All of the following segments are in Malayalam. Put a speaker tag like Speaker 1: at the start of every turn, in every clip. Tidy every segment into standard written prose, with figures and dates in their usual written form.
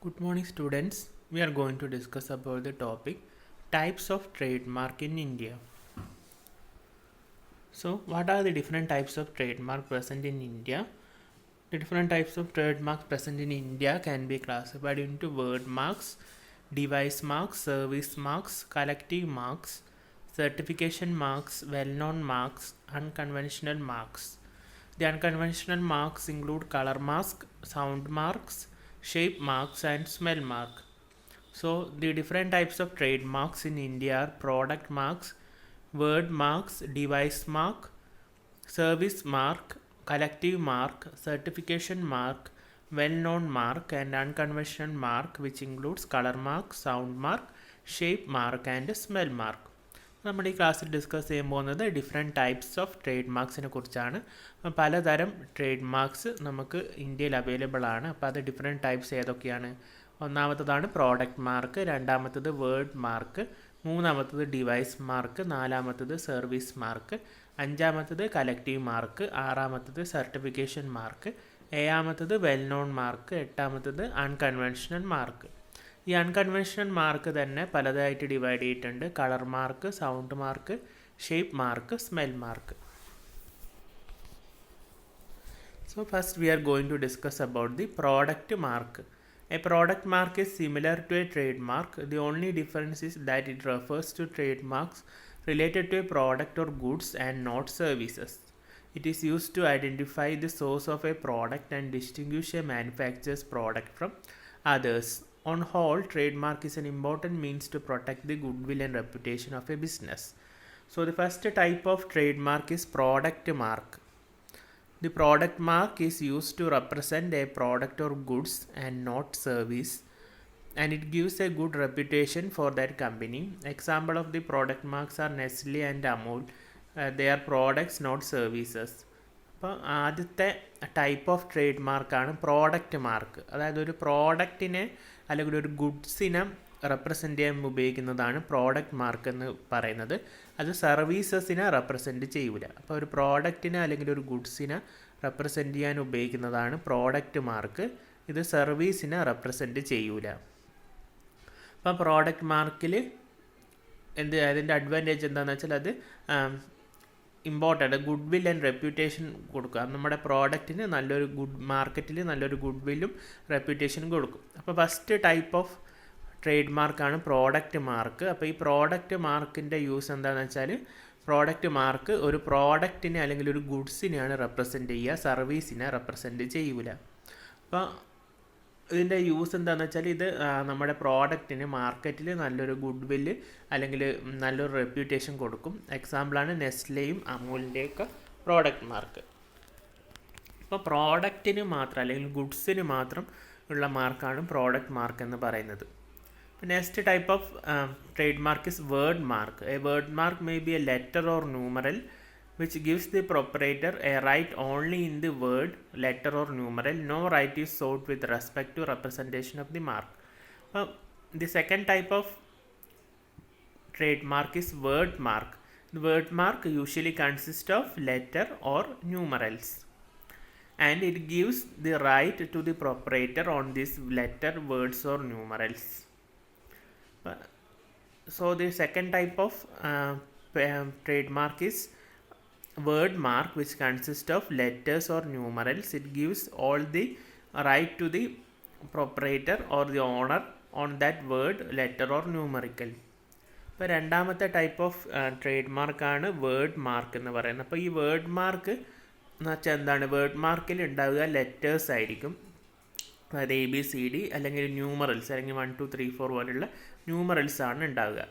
Speaker 1: Good morning students. We are going to discuss about the topic types of trademark in India. So what are the different types of trademark present in India? The different types of trademarks present in India can be classified into word marks, device marks, service marks, collective marks, certification marks, well-known marks, unconventional marks. The unconventional marks include color marks, sound marks, shape marks and smell mark. So the different types of trademarks in India are product marks, word marks, device mark, service mark, collective mark, certification mark, well-known mark and unconventional mark, which includes color mark, sound mark, shape mark and smell mark. നമ്മൾ ഈ ക്ലാസ്സിൽ ഡിസ്കസ് ചെയ്യാൻ പോകുന്നത് ഡിഫറെൻറ്റ് ടൈപ്സ് ഓഫ് ട്രേഡ് മാർക്സിനെ കുറിച്ചാണ്. അപ്പോൾ പലതരം ട്രേഡ് മാർക്സ് നമുക്ക് ഇന്ത്യയിൽ അവൈലബിൾ ആണ്. അപ്പോൾ അത് ഡിഫറെൻറ്റ് ടൈപ്സ് ഏതൊക്കെയാണ്? ഒന്നാമത്തതാണ് പ്രോഡക്റ്റ് മാർക്ക്, രണ്ടാമത്തത് വേർഡ് മാർക്ക്, മൂന്നാമത്തത് ഡിവൈസ് മാർക്ക്, നാലാമത്തത് സർവീസ് മാർക്ക്, അഞ്ചാമത്തത് കലക്റ്റീവ് മാർക്ക്, ആറാമത്തത് സർട്ടിഫിക്കേഷൻ മാർക്ക്, ഏഴാമത്തത് വെൽ നോൺ മാർക്ക്, എട്ടാമത്തത് അൺകൺവെൻഷണൽ മാർക്ക്. ഈ അൺകൺവെൻഷണൽ മാർക്ക് തന്നെ പലതായിട്ട് ഡിവൈഡ് ചെയ്തിട്ടുണ്ട്. Colour mark, sound mark, shape mark, smell mark. So first we are going to discuss about the product mark. A product mark is similar to a trademark. The only difference is that it refers to trademarks related to a product or goods and not services. It is used to identify the source of a product and distinguish a manufacturer's product from others. On whole, trademark is an important means to protect the goodwill and reputation of a business. So the first type of trademark is product mark. The product mark is used to represent a product or goods and not service, and it gives a good reputation for that company. Example of the product marks are Nestle and Amul. They are products, not services. അപ്പോൾ ആദ്യത്തെ ടൈപ്പ് ഓഫ് ട്രേഡ് മാർക്കാണ് പ്രോഡക്റ്റ് മാർക്ക്. അതായത് ഒരു പ്രോഡക്റ്റിനെ അല്ലെങ്കിൽ ഒരു ഗുഡ്സിനെ റെപ്രസെൻ്റ് ചെയ്യാൻ ഉപയോഗിക്കുന്നതാണ് പ്രോഡക്റ്റ് മാർക്ക് എന്ന് പറയുന്നത്. അത് സർവീസസിനെ റെപ്രസെൻ്റ് ചെയ്യൂല. അപ്പോൾ ഒരു പ്രോഡക്റ്റിനെ അല്ലെങ്കിൽ ഒരു ഗുഡ്സിനെ റെപ്രസെൻ്റ് ചെയ്യാൻ ഉപയോഗിക്കുന്നതാണ് പ്രോഡക്റ്റ് മാർക്ക്. ഇത് സർവീസിനെ റെപ്രസെൻ്റ് ചെയ്യൂല. അപ്പോൾ പ്രോഡക്റ്റ് മാർക്കിൽ അതിൻ്റെ അഡ്വാൻറ്റേജ് എന്താണെന്ന് വെച്ചാൽ അത് important good will and reputation കൊടുക്കുക. നമ്മുടെ പ്രോഡക്റ്റിന് നല്ലൊരു മാർക്കറ്റിൽ നല്ലൊരു ഗുഡ് വില്ലും റെപ്യൂട്ടേഷനും കൊടുക്കും. അപ്പോൾ ഫസ്റ്റ് ടൈപ്പ് ഓഫ് ട്രേഡ് മാർക്കാണ് പ്രോഡക്റ്റ് മാർക്ക്. അപ്പോൾ ഈ പ്രോഡക്റ്റ് മാർക്കിൻ്റെ യൂസ് എന്താണെന്ന് വെച്ചാൽ പ്രോഡക്റ്റ് മാർക്ക് ഒരു പ്രോഡക്റ്റിനെ അല്ലെങ്കിൽ ഒരു ഗുഡ്സിനെയാണ് റെപ്രസെൻ്റ് ചെയ്യുക, സർവീസിനെ റെപ്രസെൻ്റ് ചെയ്യൂല. അപ്പോൾ ഇതിൻ്റെ യൂസ് എന്താണെന്ന് വെച്ചാൽ ഇത് നമ്മുടെ പ്രോഡക്റ്റിന് മാർക്കറ്റിൽ നല്ലൊരു ഗുഡ് വില്ല് അല്ലെങ്കിൽ നല്ലൊരു റെപ്യൂട്ടേഷൻ കൊടുക്കും. എക്സാമ്പിളാണ് നെസ്ലെയും അമൂലിൻ്റെയൊക്കെ പ്രോഡക്റ്റ് മാർക്ക്. അപ്പോൾ പ്രോഡക്റ്റിന് മാത്രം അല്ലെങ്കിൽ ഗുഡ്സിന് മാത്രം ഉള്ള മാർക്കാണ് പ്രോഡക്റ്റ് മാർക്ക് എന്ന് പറയുന്നത്. Next type of trade mark is word mark. A word mark may be A letter or numeral which gives the proprietor a right only in the word, letter or numeral. No right is sought with respect to representation of the mark. The second type of trademark is word mark. The word mark usually consists of letter or numerals, and it gives the right to the proprietor on this letter, words or numerals. So the second type of trademark is word mark, which consists of letters or numerals. It gives all the right to the proprietor or the owner on that word, letter or numerical. ഇപ്പോൾ രണ്ടാമത്തെ ടൈപ്പ് ഓഫ് ട്രേഡ് മാർക്കാണ് വേർഡ് മാർക്ക് എന്ന് പറയുന്നത്. അപ്പോൾ ഈ വേർഡ് മാർക്ക് എന്ന് വെച്ചാൽ എന്താണ്? വേർഡ് മാർക്കിൽ ഉണ്ടാവുക ലെറ്റേഴ്സ് ആയിരിക്കും. അതായത് ABCD അല്ലെങ്കിൽ ന്യൂമറൽസ് അല്ലെങ്കിൽ 1 2 3 4 പോലുള്ള ന്യൂമറൽസ് ആണ് ഉണ്ടാവുക.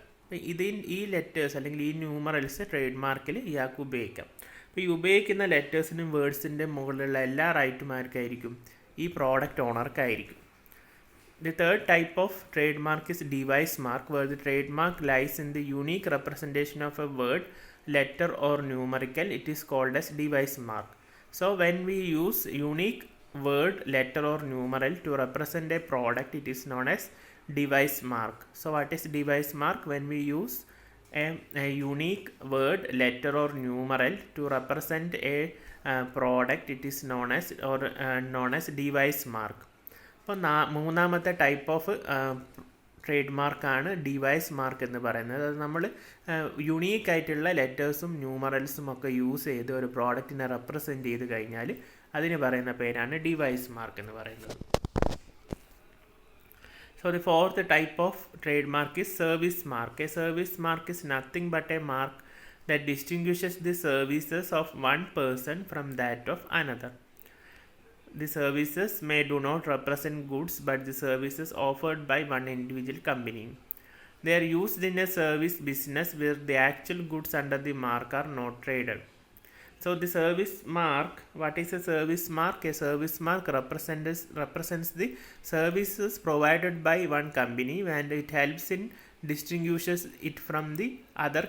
Speaker 1: ഈ ലെറ്റേഴ്സ് അല്ലെങ്കിൽ ഈ ന്യൂമറൽസ് ട്രേഡ് മാർക്കിൽ ഇയാൾക്ക് ഉപയോഗിക്കാം. അപ്പോൾ ഈ ഉപയോഗിക്കുന്ന ലെറ്റേഴ്സിനും വേർഡ്സിൻ്റെയും മുകളിലുള്ള എല്ലാ റൈറ്റും ആർക്കായിരിക്കും? ഈ പ്രോഡക്റ്റ് ഓണർക്കായിരിക്കും. The third type of trade mark is device mark, where the trade mark lies in the unique representation of a word, letter or numerical. It is called as device mark. So when we use unique word, letter or numeral to represent a product, it is known as device mark. So what is device mark? When we use a unique word, letter or numeral to represent a product, it is known as device mark. അപ്പോൾ മൂന്നാമത്തെ ടൈപ്പ് ഓഫ് ട്രേഡ് മാർക്കാണ് ഡിവൈസ് മാർക്ക് എന്ന് പറയുന്നത്. അത് നമ്മൾ യുണീക്ക് ആയിട്ടുള്ള ലെറ്റേഴ്സും ന്യൂമറൽസും ഒക്കെ യൂസ് ചെയ്ത് ഒരു പ്രോഡക്റ്റിനെ റെപ്രസെൻറ്റ് ചെയ്ത് കഴിഞ്ഞാൽ അതിന് പറയുന്ന പേരാണ് ഡിവൈസ് മാർക്ക് എന്ന് പറയുന്നത്. So the fourth type of trademark is service mark. A service mark is nothing but a mark that distinguishes the services of one person from that of another. The services may do not represent goods but the services offered by one individual company. They are used in a service business where the actual goods under the mark are not traded. So the service mark, what is a service mark? A service mark represents the services provided by one company and it helps in distinguishes it from the other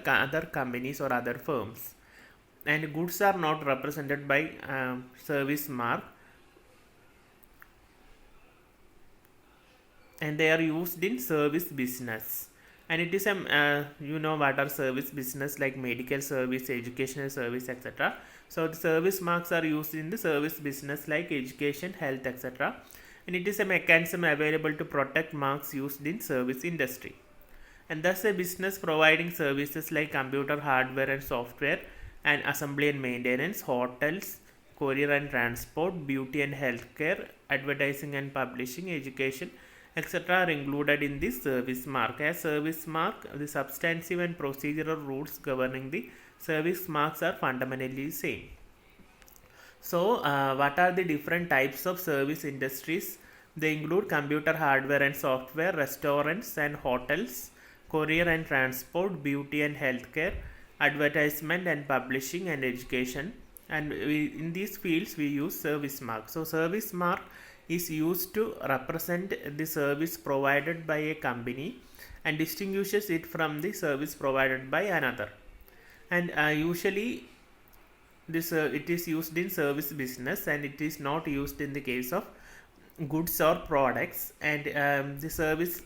Speaker 1: companies or other firms. And goods are not represented by service mark and they are used in service business. And it is you know what are service business, like medical service, educational service, etc. So the service marks are used in the service business like education, health, etc. And it is a mechanism available to protect marks used in service industry. And thus a business providing services like computer hardware and software and assembly and maintenance, hotels, courier and transport, beauty and healthcare, advertising and publishing, education, etc. are included in this service mark. As service mark, the substantive and procedural rules governing the service marks are fundamentally same. So what are the different types of service industries? They include computer hardware and software, restaurants and hotels, courier and transport, beauty and healthcare, advertisement and publishing and education. And in these fields we use service mark. So service mark is used to represent the service provided by a company and distinguishes it from the service provided by another. And usually this it is used in service business and it is not used in the case of goods or products. And the service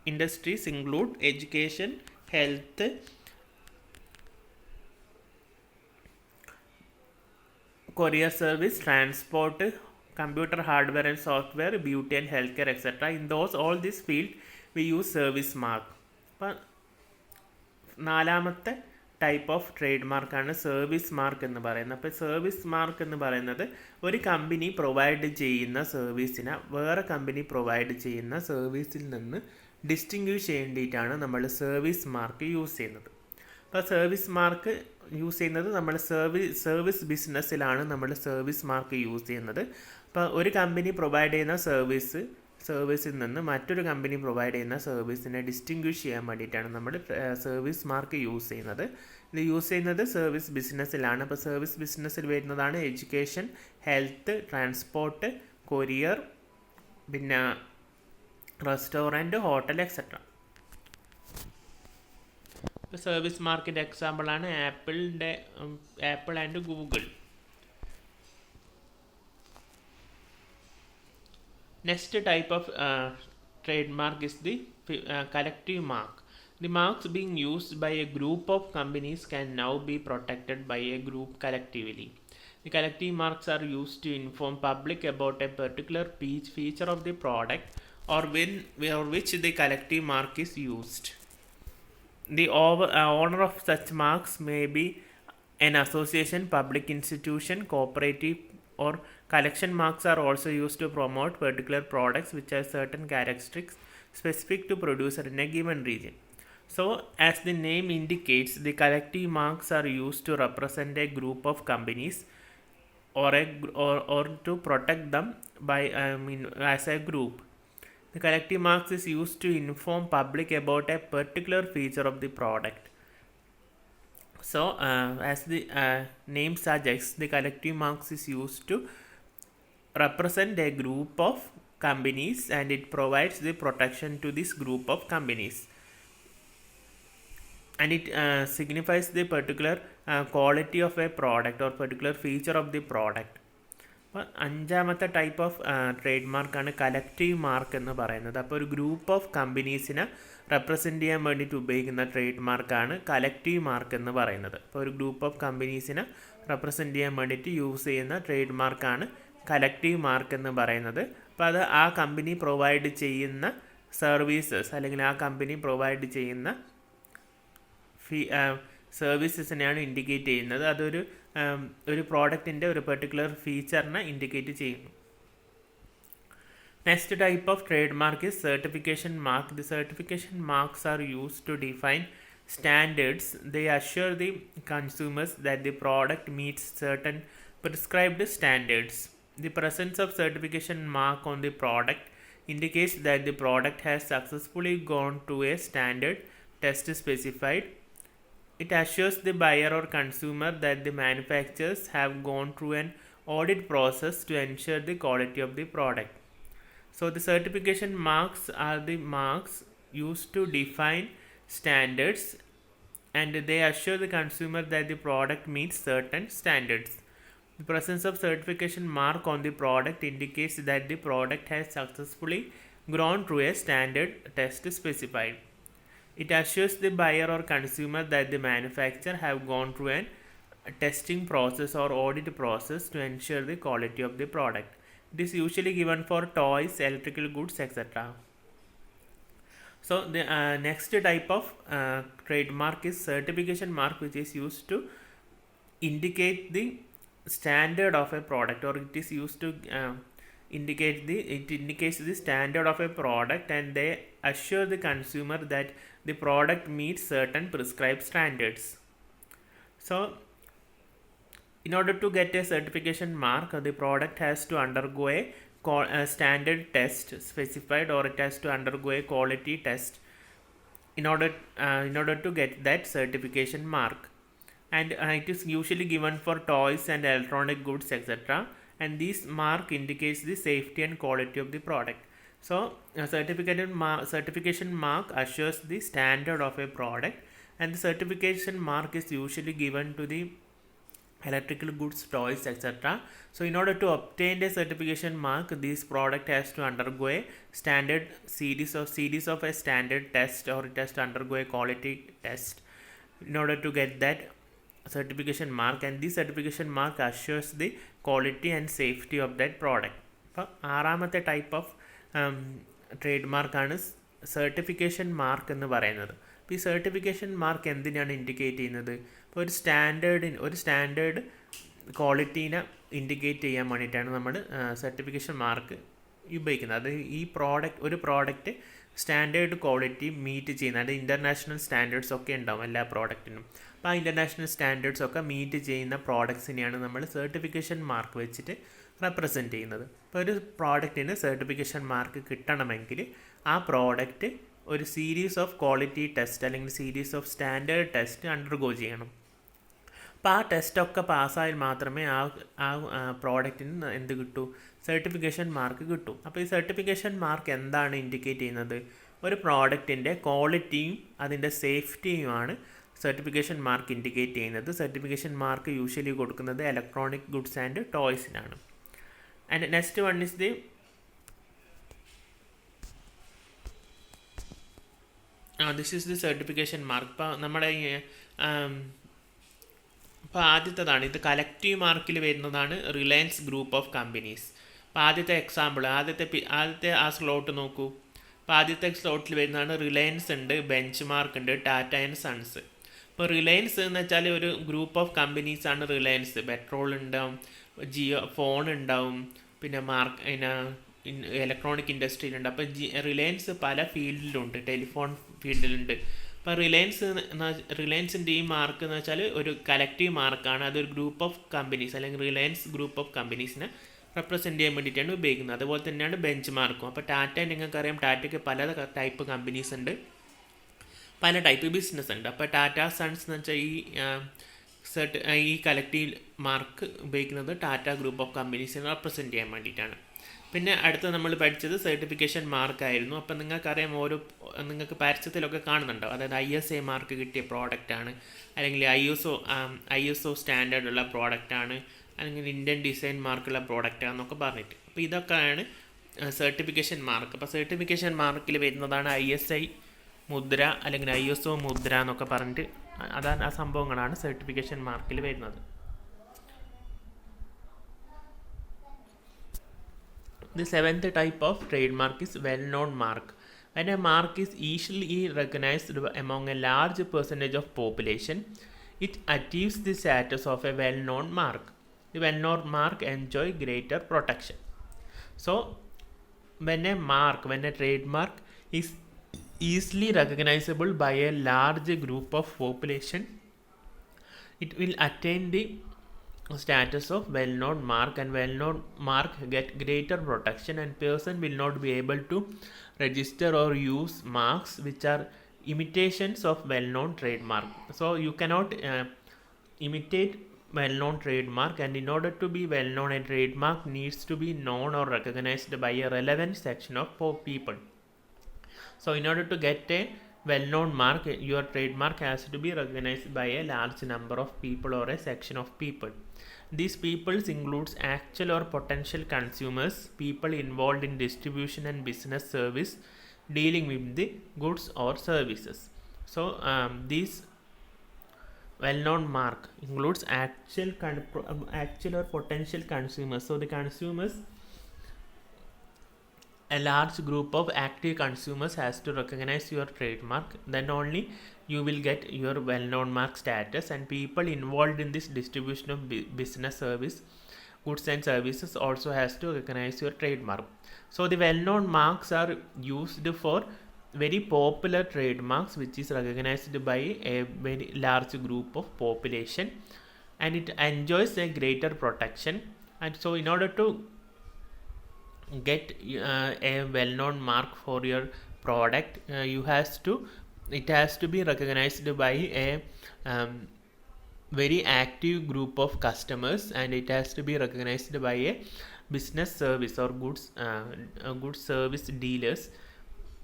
Speaker 1: industries include education, health, courier service, transport, computer hardware and software, beauty and healthcare, etc. In all this field we use service mark. അപ്പം നാലാമത്തെ ടൈപ്പ് ഓഫ് ട്രേഡ് മാർക്കാണ് സർവീസ് മാർക്ക് എന്ന് പറയുന്നത്. അപ്പോൾ സർവീസ് മാർക്ക് എന്ന് പറയുന്നത് ഒരു കമ്പനി പ്രൊവൈഡ് ചെയ്യുന്ന സർവീസിനെ വേറെ കമ്പനി പ്രൊവൈഡ് ചെയ്യുന്ന സർവീസിൽ നിന്ന് ഡിസ്റ്റിങ്വിഷ് ചെയ്യേണ്ടിയിട്ടാണ് നമ്മൾ സർവീസ് മാർക്ക് യൂസ് ചെയ്യുന്നത്. അപ്പോൾ സർവീസ് മാർക്ക് യൂസ് ചെയ്യുന്നത് നമ്മൾ സർവീസ് ബിസിനസ്സിലാണ് നമ്മൾ സർവീസ് മാർക്ക് യൂസ് ചെയ്യുന്നത്. അപ്പോൾ ഒരു കമ്പനി പ്രൊവൈഡ് ചെയ്യുന്ന സർവീസിൽ നിന്ന് മറ്റൊരു കമ്പനി പ്രൊവൈഡ് ചെയ്യുന്ന സർവീസിനെ ഡിസ്റ്റിങ്വിഷ് ചെയ്യാൻ വേണ്ടിയിട്ടാണ് നമ്മൾ സർവീസ് മാർക്ക് യൂസ് ചെയ്യുന്നത്. ഇത് യൂസ് ചെയ്യുന്നത് സർവീസ് ബിസിനസ്സിലാണ്. അപ്പോൾ സർവീസ് ബിസിനസ്സിൽ വരുന്നതാണ് എഡ്യൂക്കേഷൻ, ഹെൽത്ത്, ട്രാൻസ്പോർട്ട്, കൊറിയർ, പിന്നെ റെസ്റ്റോറൻറ്റ്, ഹോട്ടൽ, എക്സെട്ര. സർവീസ് മാർക്കിൻ്റെ എക്സാമ്പിളാണ് apple and Google. Next type of trademark is the collective mark. The marks being used by a group of companies can now be protected by a group collectively. The collective marks are used to inform public about a particular feature of the product or which the collective mark is used. The owner of such marks may be an association, public institution, cooperative, or collection marks are also used to promote particular products which have certain characteristics specific to producer in a given region. So as the name indicates, the collective marks are used to represent a group of companies or to protect them by as a group. The collective marks is used to inform public about a particular feature of the product. So as the name suggests, the collective marks is used to represent a group of companies and it provides the protection to this group of companies, and it signifies the particular quality of a product or particular feature of the product. അപ്പോൾ അഞ്ചാമത്തെ ടൈപ്പ് ഓഫ് ട്രേഡ് മാർക്കാണ് കലക്റ്റീവ് മാർക്ക് എന്ന് പറയുന്നത്. അപ്പോൾ ഒരു ഗ്രൂപ്പ് ഓഫ് കമ്പനീസിനെ റെപ്രസെൻറ്റ് ചെയ്യാൻ വേണ്ടിയിട്ട് ഉപയോഗിക്കുന്ന ട്രേഡ് മാർക്കാണ് കലക്റ്റീവ് മാർക്ക് എന്ന് പറയുന്നത്. അപ്പോൾ ഒരു ഗ്രൂപ്പ് ഓഫ് കമ്പനീസിനെ റെപ്രസെൻറ്റ് ചെയ്യാൻ വേണ്ടിയിട്ട് യൂസ് ചെയ്യുന്ന ട്രേഡ് മാർക്കാണ് കലക്റ്റീവ് മാർക്ക് എന്ന് പറയുന്നത്. അപ്പോൾ അത് ആ കമ്പനി പ്രൊവൈഡ് ചെയ്യുന്ന സർവീസസ് അല്ലെങ്കിൽ ആ കമ്പനി പ്രൊവൈഡ് ചെയ്യുന്ന സർവീസസിനെയാണ് ഇൻഡിക്കേറ്റ് ചെയ്യുന്നത്. ഒരു പ്രോഡക്റ്റിൻ്റെ ഒരു പെർട്ടിക്കുലർ ഫീച്ചറിനെ ഇൻഡിക്കേറ്റ് ചെയ്യുന്നു. Next type of trademark is certification mark. The certification marks are used to define standards. They assure the consumers that the product meets certain prescribed standards. The presence of certification mark on the product indicates that the product has successfully gone through a standard test specified. It assures the buyer or consumer that the manufacturers have gone through an audit process to ensure the quality of the product. So the certification marks are the marks used to define standards, and they assure the consumer that the product meets certain standards. The presence of certification mark on the product indicates that the product has successfully gone through a standard test specified. It assures the buyer or consumer that the manufacturer have gone through a testing process or audit process to ensure the quality of the product. It is usually given for toys, electrical goods, etc. So the next type of trademark is certification mark, which is used to indicate the standard of a product, or it is used to indicates the standard of a product, and they assure the consumer that the product meets certain prescribed standards. So in order to get a certification mark, the product has to undergo a standard test specified, or it has to undergo a quality test in order to get that certification mark. And it is usually given for toys and electronic goods, etc. And this mark indicates the safety and quality of the product. So certification mark assures the standard of a product, and the certification mark is usually given to the electrical goods, toys, etc. So in order to obtain a certification mark, this product has to undergo a standard series of a standard test, or it has to undergo a quality test in order to get that certification mark, and this certification mark assures the quality and safety of that product. അപ്പോൾ ആറാമത്തെ ടൈപ്പ് ഓഫ് ട്രേഡ് മാർക്കാണ് സർട്ടിഫിക്കേഷൻ മാർക്ക് എന്ന് പറയുന്നത്. അപ്പോൾ ഈ സർട്ടിഫിക്കേഷൻ മാർക്ക് എന്തിനാണ് ഇൻഡിക്കേറ്റ് ചെയ്യുന്നത്? ഇപ്പോൾ ഒരു സ്റ്റാൻഡേർഡ് ക്വാളിറ്റീനെ ഇൻഡിക്കേറ്റ് ചെയ്യാൻ വേണ്ടിയിട്ടാണ് നമ്മൾ സർട്ടിഫിക്കേഷൻ മാർക്ക് ഉപയോഗിക്കുന്നത്. അത് ഒരു പ്രോഡക്റ്റ് സ്റ്റാൻഡേർഡ് ക്വാളിറ്റി മീറ്റ് ചെയ്യുന്ന, അത് ഇൻ്റർനാഷണൽ സ്റ്റാൻഡേർഡ്സ് ഒക്കെ ഉണ്ടാവും എല്ലാ പ്രോഡക്റ്റിനും. അപ്പോൾ ആ ഇൻ്റർനാഷണൽ സ്റ്റാൻഡേർഡ്സ് ഒക്കെ മീറ്റ് ചെയ്യുന്ന പ്രോഡക്ട്സിനെയാണ് നമ്മൾ സർട്ടിഫിക്കേഷൻ മാർക്ക് വെച്ചിട്ട് റെപ്രസെൻറ്റ് ചെയ്യുന്നത്. ഇപ്പോൾ ഒരു പ്രോഡക്റ്റിന് സർട്ടിഫിക്കേഷൻ മാർക്ക് കിട്ടണമെങ്കിൽ ആ പ്രോഡക്റ്റ് ഒരു സീരീസ് ഓഫ് ക്വാളിറ്റി ടെസ്റ്റ് അല്ലെങ്കിൽ series of standard test undergo ചെയ്യണം. അപ്പോൾ ആ ടെസ്റ്റൊക്കെ പാസ്സായാൽ മാത്രമേ ആ പ്രോഡക്റ്റിന് എന്ത് കിട്ടൂ? സർട്ടിഫിക്കേഷൻ മാർക്ക് കിട്ടും. അപ്പോൾ ഈ സർട്ടിഫിക്കേഷൻ മാർക്ക് എന്താണ് ഇൻഡിക്കേറ്റ് ചെയ്യുന്നത്? ഒരു പ്രോഡക്റ്റിൻ്റെ ക്വാളിറ്റിയും അതിൻ്റെ സേഫ്റ്റിയുമാണ് സർട്ടിഫിക്കേഷൻ മാർക്ക് ഇൻഡിക്കേറ്റ് ചെയ്യുന്നത്. സർട്ടിഫിക്കേഷൻ മാർക്ക് യൂഷ്വലി കൊടുക്കുന്നത് ഇലക്ട്രോണിക് ഗുഡ്സ് ആൻഡ് ടോയ്സിനാണ്. And next one is this is the certification mark. ഇപ്പോൾ നമ്മുടെ ഇപ്പോൾ ആദ്യത്തേതാണ്, ഇത് കളക്റ്റീവ് മാർക്കിൽ വരുന്നതാണ് റിലയൻസ് ഗ്രൂപ്പ് ഓഫ് കമ്പനീസ്. അപ്പോൾ ആദ്യത്തെ എക്സാമ്പിൾ, ആദ്യത്തെ ആ സ്ലോട്ട് നോക്കൂ. അപ്പോൾ ആദ്യത്തെ സ്ലോട്ടിൽ വരുന്നതാണ് റിലയൻസ് ഉണ്ട്, ബെഞ്ച് മാർക്ക് ഉണ്ട്, ടാറ്റ ആൻഡ് സൺസ്. ഇപ്പോൾ റിലയൻസ് എന്ന് വെച്ചാൽ ഒരു ഗ്രൂപ്പ് ഓഫ് കമ്പനീസാണ് റിലയൻസ്. പെട്രോൾ ഉണ്ടാവും, ഫോൺ ഉണ്ടാവും, പിന്നെ ഇലക്ട്രോണിക് ഇൻഡസ്ട്രിയിലുണ്ട്. അപ്പോൾ റിലയൻസ് പല ഫീൽഡിലുണ്ട്, ടെലിഫോൺ ഫീൽഡിലുണ്ട്. അപ്പോൾ റിലയൻസിൻ്റെ ഈ മാർക്ക് എന്ന് വെച്ചാൽ ഒരു കളക്റ്റീവ് മാർക്കാണ്. അതൊരു ഗ്രൂപ്പ് ഓഫ് കമ്പനീസ് അല്ലെങ്കിൽ റിലയൻസ് ഗ്രൂപ്പ് ഓഫ് കമ്പനീസിനെ റെപ്രസെൻറ്റ് ചെയ്യാൻ വേണ്ടിയിട്ടാണ് ഉപയോഗിക്കുന്നത്. അതുപോലെ തന്നെയാണ് ബെഞ്ച് മാർക്കും. അപ്പോൾ ടാറ്റ നിങ്ങൾക്കറിയാം, ടാറ്റയ്ക്ക് പല ടൈപ്പ് കമ്പനീസ് ഉണ്ട്, പല ടൈപ്പ് ബിസിനസ് ഉണ്ട്. അപ്പോൾ ടാറ്റ സൺസ് എന്ന് വെച്ചാൽ ഈ കളക്റ്റീവ് മാർക്ക് ഉപയോഗിക്കുന്നത് ടാറ്റ ഗ്രൂപ്പ് ഓഫ് കമ്പനീസിനെ റെപ്രസെൻറ്റ് ചെയ്യാൻ വേണ്ടിയിട്ടാണ്. പിന്നെ അടുത്ത് നമ്മൾ പഠിച്ചത് സർട്ടിഫിക്കേഷൻ മാർക്കായിരുന്നു. അപ്പം നിങ്ങൾക്കറിയാം, നിങ്ങൾക്ക് പരസ്യത്തിലൊക്കെ കാണുന്നുണ്ടോ, അതായത് ISA മാർക്ക് കിട്ടിയ പ്രോഡക്റ്റാണ്, അല്ലെങ്കിൽ ISO സ്റ്റാൻഡേർഡുള്ള പ്രോഡക്റ്റാണ്, അല്ലെങ്കിൽ ഇന്ത്യൻ ഡിസൈൻ മാർക്കുള്ള പ്രോഡക്റ്റാണെന്നൊക്കെ പറഞ്ഞിട്ട്. അപ്പോൾ ഇതൊക്കെയാണ് സർട്ടിഫിക്കേഷൻ മാർക്ക്. അപ്പോൾ സർട്ടിഫിക്കേഷൻ മാർക്കിൽ വരുന്നതാണ് ISI മുദ്ര അല്ലെങ്കിൽ ISO മുദ്ര എന്നൊക്കെ പറഞ്ഞിട്ട്, അതാണ് ആ സംഭവങ്ങളാണ് സർട്ടിഫിക്കേഷൻ മാർക്കിൽ വരുന്നത്. The seventh type of trademark is well-known mark. When a mark is easily recognized among a large percentage of population, it achieves the status of a well-known mark. The well-known mark enjoy greater protection. So, when a trademark is easily recognizable by a large group of population, it will attain the status of well-known mark, and well-known mark get greater protection, and person will not be able to register or use marks which are imitations of well-known trademark. So you cannot imitate well-known trademark, and in order to be well-known, a trademark needs to be known or recognized by a relevant section of people. So in order to get a well-known mark, your trademark has to be recognized by a large number of people or a section of people. These peoples includes actual or potential consumers, people involved in distribution and business service dealing with the goods or services. So these well-known mark includes actual or potential consumers. So the consumers, a large group of active consumers has to recognize your trademark, then only you will get your well-known mark status, and people involved in this distribution of business service goods and services also has to recognize your trademark. So the well-known marks are used for very popular trademarks which is recognized by a very large group of population, and it enjoys a greater protection. And so in order to get a well-known mark for your product, it has to be recognized by a very active group of customers, and it has to be recognized by a business service or goods service dealers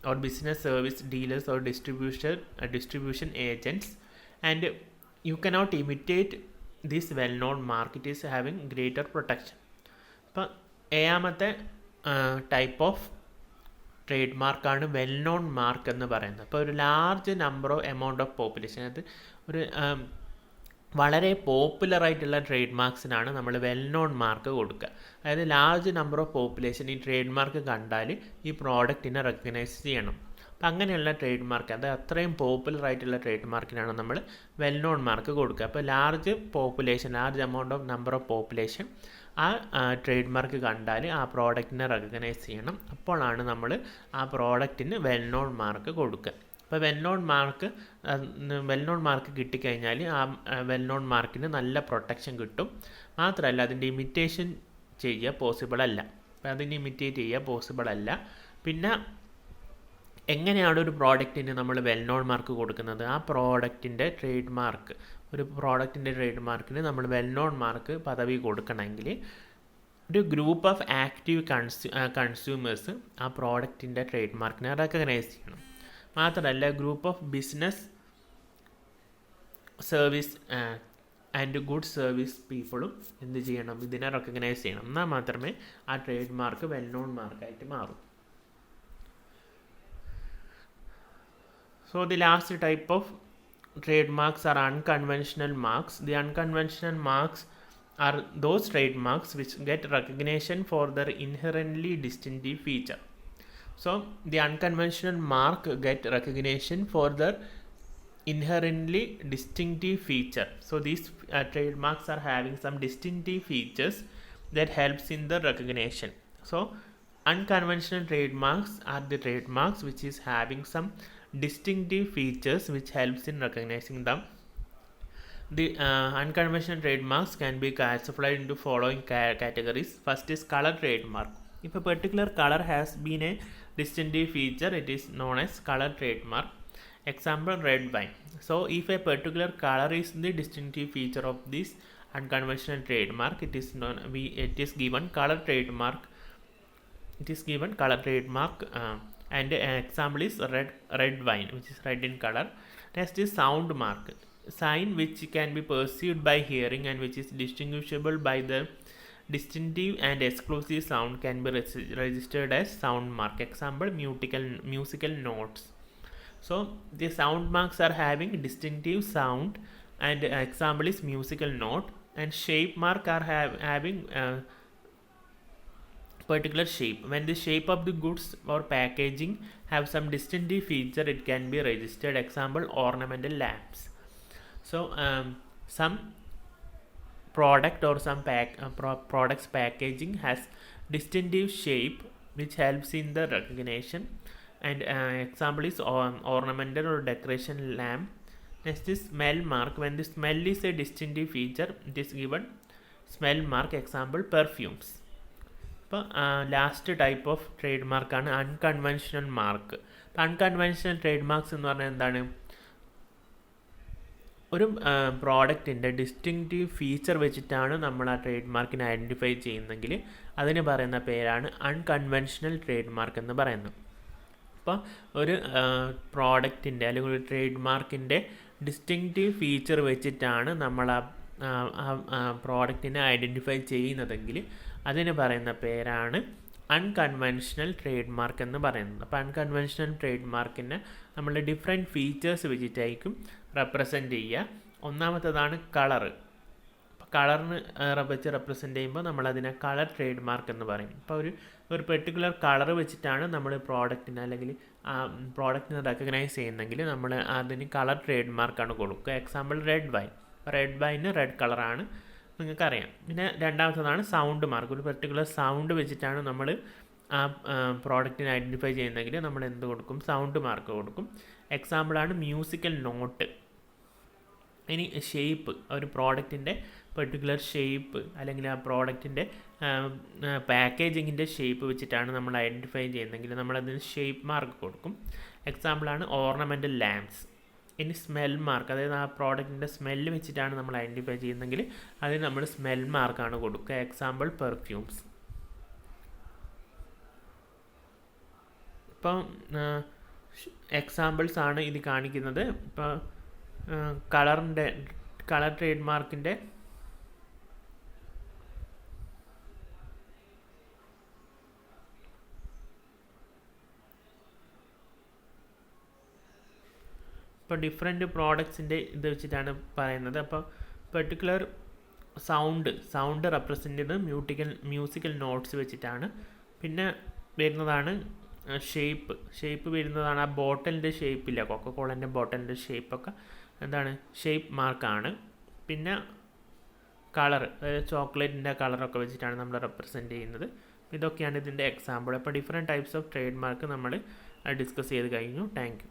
Speaker 1: or business service dealers or distribution agents, and you cannot imitate this well-known mark. It is having greater protection. അപ്പോൾ ഏഴാമത്തെ ടൈപ്പ് ഓഫ് ട്രേഡ് മാർക്കാണ് വെൽ നോൺ മാർക്ക് എന്ന് പറയുന്നത്. അപ്പോൾ ഒരു large number of amount of population, അത് ഒരു വളരെ പോപ്പുലറായിട്ടുള്ള ട്രേഡ് മാർക്സിനാണ് നമ്മൾ വെൽ നോൺ മാർക്ക് കൊടുക്കുക. അതായത് ലാർജ് നമ്പർ ഓഫ് പോപ്പുലേഷൻ ഈ ട്രേഡ് മാർക്ക് കണ്ടാൽ ഈ പ്രോഡക്റ്റിനെ റെക്കഗ്നൈസ് ചെയ്യണം. അപ്പം അങ്ങനെയുള്ള ട്രേഡ് മാർക്ക്, അത് അത്രയും പോപ്പുലറായിട്ടുള്ള ട്രേഡ് മാർക്കിനാണ് നമ്മൾ വെൽ നോൺ മാർക്ക് കൊടുക്കുക. അപ്പോൾ large amount of number of population ആ ട്രേഡ് മാർക്ക് കണ്ടാൽ ആ പ്രോഡക്റ്റിനെ റെക്കഗ്നൈസ് ചെയ്യണം. അപ്പോഴാണ് നമ്മൾ ആ പ്രോഡക്റ്റിന് വെൽ നോൺ മാർക്ക് കൊടുക്കുക. അപ്പോൾ വെൽ നോൺ മാർക്ക് കിട്ടിക്കഴിഞ്ഞാൽ ആ വെൽ നോൺ മാർക്കിന് നല്ല പ്രൊട്ടക്ഷൻ കിട്ടും. മാത്രമല്ല അതിൻ്റെ ഇമിറ്റേഷൻ ചെയ്യുക പോസിബിൾ അല്ല. അപ്പോൾ അതിന് ഇമിറ്റേറ്റ് ചെയ്യുക പോസിബിൾ അല്ല. പിന്നെ എങ്ങനെയാണ് ഒരു പ്രോഡക്റ്റിന് നമ്മൾ വെൽ നോൺ മാർക്ക് കൊടുക്കുന്നത്? ആ പ്രോഡക്റ്റിൻ്റെ ട്രേഡ് മാർക്കിന് നമ്മൾ വെൽ നോൺ മാർക്ക് പദവി കൊടുക്കണമെങ്കിൽ ഒരു ഗ്രൂപ്പ് ഓഫ് ആക്റ്റീവ് കൺസ്യൂമേഴ്സ് ആ പ്രോഡക്റ്റിൻ്റെ ട്രേഡ് മാർക്കിനെ റെക്കഗ്നൈസ് ചെയ്യണം. മാത്രമല്ല group of business service and good service പീപ്പിളും എന്ത് ചെയ്യണം? ഇതിനെ റെക്കഗ്നൈസ് ചെയ്യണം. എന്നാൽ മാത്രമേ ആ ട്രേഡ് മാർക്ക് വെൽ നോൺ മാർക്കായിട്ട് മാറും. So the last type of trademarks are unconventional marks. The unconventional marks are those trademarks which get recognition for their inherently distinctive feature. So the unconventional mark get recognition for their inherently distinctive feature. So these trademarks are having some distinctive features that helps in the recognition. So unconventional trademarks are the trademarks which is having some distinctive features which helps in recognizing them. The unconventional trademarks can be classified into following categories. First is color trademark. If a particular color has been a distinctive feature, it is known as color trademark. Example, red wine. So if a particular color is the distinctive feature of this unconventional trademark, it is given color trademark. And an example is red wine, which is red in color. Next is sound mark, sign which can be perceived by hearing and which is distinguishable by the distinctive and exclusive sound can be registered as sound mark. Example, musical notes. So the sound marks are having distinctive sound, and example is musical note. And shape mark are having particular shape. When the shape of the goods or packaging have some distinctive feature, it can be registered. Example, ornamental lamps. So some product or some products packaging has distinctive shape which helps in the recognition, and example is ornamental or decoration lamp. Next is smell mark. When the smell is a distinctive feature, it is given smell mark. Example, perfumes. ഇപ്പോൾ ലാസ്റ്റ് ടൈപ്പ് ഓഫ് ട്രേഡ് മാർക്കാണ് അൺകൺവെൻഷണൽ മാർക്ക്. അപ്പോൾ അൺകൺവെൻഷണൽ ട്രേഡ് മാർക്സ് എന്ന് പറഞ്ഞാൽ എന്താണ്? ഒരു പ്രോഡക്റ്റിൻ്റെ ഡിസ്റ്റിങ്റ്റീവ് ഫീച്ചർ വെച്ചിട്ടാണ് നമ്മൾ ആ ട്രേഡ് മാർക്കിനെ ഐഡൻറ്റിഫൈ ചെയ്യുന്നെങ്കിൽ അതിന് പറയുന്ന പേരാണ് അൺകൺവെൻഷണൽ ട്രേഡ് മാർക്ക് എന്ന് പറയുന്നത്. അപ്പോൾ ഒരു പ്രോഡക്റ്റിൻ്റെ അല്ലെങ്കിൽ ഒരു ട്രേഡ് മാർക്കിൻ്റെ ഡിസ്റ്റിങ്റ്റീവ് ഫീച്ചർ വെച്ചിട്ടാണ് നമ്മൾ ആ പ്രോഡക്റ്റിനെ ഐഡൻറ്റിഫൈ ചെയ്യുന്നതെങ്കിൽ അതിന് പറയുന്ന പേരാണ് അൺകൺവെൻഷണൽ ട്രേഡ് മാർക്ക് എന്ന് പറയുന്നത്. അപ്പോൾ അൺകൺവെൻഷണൽ ട്രേഡ് മാർക്കിനെ നമ്മൾ ഡിഫറെൻറ്റ് ഫീച്ചേഴ്സ് വെച്ചിട്ടായിരിക്കും റെപ്രസെൻ്റ് ചെയ്യുക. ഒന്നാമത്തേതാണ് കളറ്. അപ്പോൾ കളറിന് വെച്ച് റെപ്രസെൻ്റ് ചെയ്യുമ്പോൾ നമ്മളതിനെ കളർ ട്രേഡ് മാർക്ക് എന്ന് പറയും. അപ്പോൾ ഒരു പെർട്ടിക്കുലർ കളർ വെച്ചിട്ടാണ് നമ്മൾ പ്രോഡക്റ്റിനെ അല്ലെങ്കിൽ ആ പ്രോഡക്റ്റിനെ റെക്കഗ്നൈസ് ചെയ്യുന്നെങ്കിൽ നമ്മൾ അതിന് കളർ ട്രേഡ് മാർക്കാണ് കൊടുക്കുക. Example, red wine. Red wine red കളറാണ്, നിങ്ങൾക്കറിയാം. പിന്നെ രണ്ടാമത്തതാണ് സൗണ്ട് മാർക്ക്. ഒരു പെർട്ടിക്കുലർ സൗണ്ട് വെച്ചിട്ടാണ് നമ്മൾ ആ പ്രോഡക്റ്റിനെ ഐഡൻറ്റിഫൈ ചെയ്യുന്നതെങ്കിൽ നമ്മൾ എന്ത് കൊടുക്കും? സൗണ്ട് മാർക്ക് കൊടുക്കും. എക്സാമ്പിളാണ് മ്യൂസിക്കൽ നോട്ട്. ഇനി ഷേപ്പ്. ഒരു പ്രോഡക്റ്റിൻ്റെ പെർട്ടിക്കുലർ ഷേപ്പ് അല്ലെങ്കിൽ ആ പ്രോഡക്റ്റിൻ്റെ പാക്കേജിങ്ങിൻ്റെ ഷേപ്പ് വെച്ചിട്ടാണ് നമ്മൾ ഐഡൻറ്റിഫൈ ചെയ്യുന്നതെങ്കിൽ നമ്മളതിന് ഷേപ്പ് മാർക്ക് കൊടുക്കും. എക്സാമ്പിളാണ് ഓർണമെൻ്റൽ ലാംപ്സ്. ഇനി സ്മെൽ മാർക്ക്, അതായത് ആ പ്രോഡക്റ്റിൻ്റെ സ്മെല്ല് വെച്ചിട്ടാണ് നമ്മൾ ഐഡൻറ്റിഫൈ ചെയ്യുന്നതെങ്കിൽ അതിന് നമ്മൾ സ്മെൽ മാർക്കാണ് കൊടുക്കുക. Example, perfumes. ഇപ്പം എക്സാമ്പിൾസ് ആണ് ഇത് കാണിക്കുന്നത്. ഇപ്പോൾ കളർ ട്രേഡ് മാർക്കിൻ്റെ ഇപ്പോൾ ഡിഫറെൻറ്റ് പ്രോഡക്ട്സിൻ്റെ ഇത് വെച്ചിട്ടാണ് പറയുന്നത്. അപ്പോൾ പെർട്ടിക്കുലർ സൗണ്ട് റെപ്രസെൻ്റ് ചെയ്ത് മ്യൂസിക്കൽ നോട്ട്സ് വെച്ചിട്ടാണ്. പിന്നെ വരുന്നതാണ് ഷേപ്പ് വരുന്നതാണ് ആ ബോട്ടലിൻ്റെ ഷേപ്പില്ല, കൊക്കക്കോളൻ്റെ ബോട്ടലിൻ്റെ ഷേപ്പൊക്കെ എന്താണ്? ഷേപ്പ് മാർക്കാണ്. പിന്നെ കളർ, അതായത് ചോക്ലേറ്റിൻ്റെ കളറൊക്കെ വെച്ചിട്ടാണ് നമ്മൾ റെപ്രസെൻ്റ് ചെയ്യുന്നത്. ഇതൊക്കെയാണ് ഇതിൻ്റെ എക്സാമ്പിൾ. അപ്പോൾ different types of trade mark നമ്മൾ ഡിസ്കസ് ചെയ്ത് കഴിഞ്ഞു. Thank you.